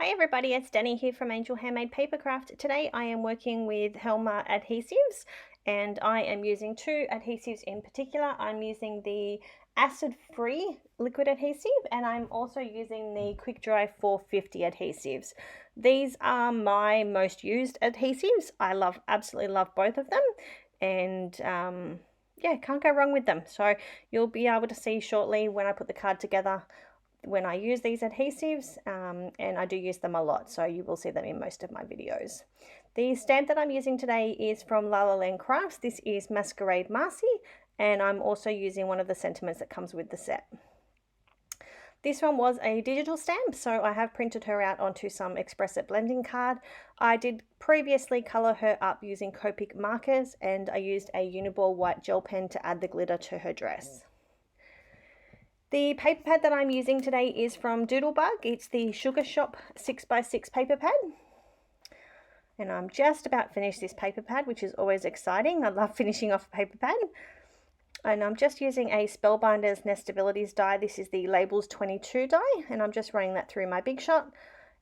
Hi everybody, it's Danny here from Angel Handmade Papercraft. Today I am working with Helmar adhesives and I am using two adhesives in particular. I'm using the acid-free liquid adhesive and I'm also using the Quick Dry 450 adhesives. These are my most used adhesives. I absolutely love both of them, and yeah, can't go wrong with them. So you'll be able to see shortly when I put the card together when I use these adhesives, and I do use them a lot, so you will see them in most of my videos. The stamp that I'm using today is from La La Land Crafts. This is Masquerade Marci, and I'm also using one of the sentiments that comes with the set. This one was a digital stamp, so I have printed her out onto some Express It blending card. I did previously colour her up using Copic markers, and I used a Uni-Ball white gel pen to add the glitter to her dress. The paper pad that I'm using today is from Doodlebug. It's the Sugar Shop 6x6 paper pad. And I'm just about finished this paper pad, which is always exciting. I love finishing off a paper pad. And I'm just using a Spellbinders Nestabilities die. This is the Labels 22 die, and I'm just running that through my Big Shot.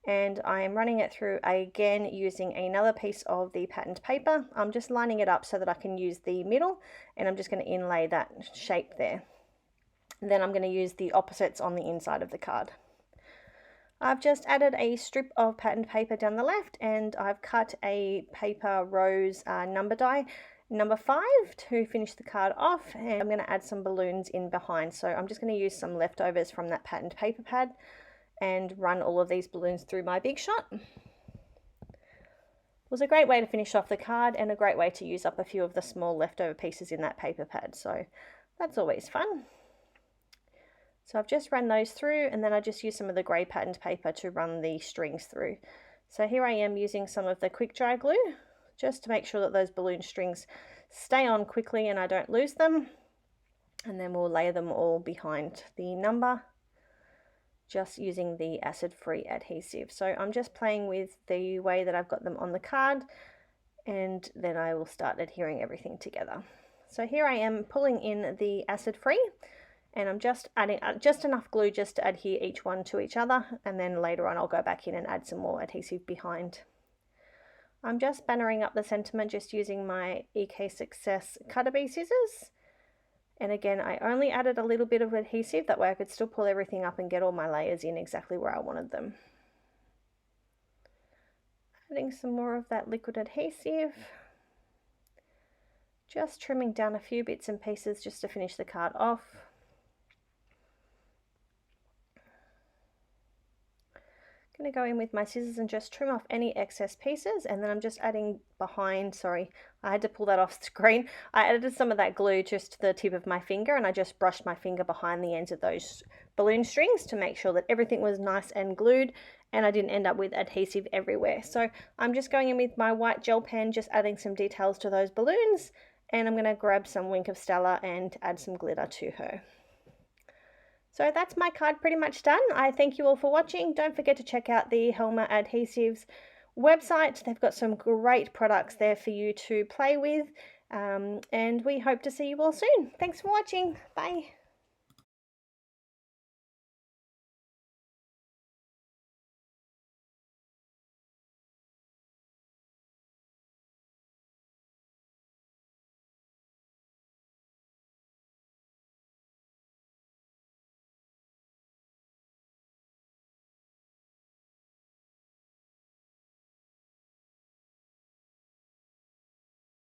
And I am running it through again using another piece of the patterned paper. I'm just lining it up so that I can use the middle, and I'm just going to inlay that shape there. And then I'm going to use the opposites on the inside of the card. I've just added a strip of patterned paper down the left, and I've cut a paper rose number die, number 5, to finish the card off, and I'm going to add some balloons in behind. So I'm just going to use some leftovers from that patterned paper pad and run all of these balloons through my Big Shot. It was a great way to finish off the card and a great way to use up a few of the small leftover pieces in that paper pad, so that's always fun. So I've just run those through, and then I just use some of the grey patterned paper to run the strings through. So here I am using some of the quick dry glue just to make sure that those balloon strings stay on quickly and I don't lose them. And then we'll lay them all behind the number, just using the acid-free adhesive. So I'm just playing with the way that I've got them on the card, and then I will start adhering everything together. So here I am pulling in the acid-free, and I'm just adding just enough glue just to adhere each one to each other, and then later on I'll go back in and add some more adhesive behind. I'm just bannering up the sentiment just using my EK Success Cutter Bee scissors, and again I only added a little bit of adhesive, that way I could still pull everything up and get all my layers in exactly where I wanted them. Adding some more of that liquid adhesive, just trimming down a few bits and pieces just to finish the card off. Going to go in with my scissors and just trim off any excess pieces, and then I'm just adding behind, sorry, I had to pull that off screen. I added some of that glue just to the tip of my finger, and I just brushed my finger behind the ends of those balloon strings to make sure that everything was nice and glued and I didn't end up with adhesive everywhere. So I'm just going in with my white gel pen, just adding some details to those balloons, and I'm going to grab some Wink of Stella and add some glitter to her. So that's my card pretty much done. I thank you all for watching. Don't forget to check out the Helmar Adhesives website. They've got some great products there for you to play with. And we hope to see you all soon. Thanks for watching. Bye.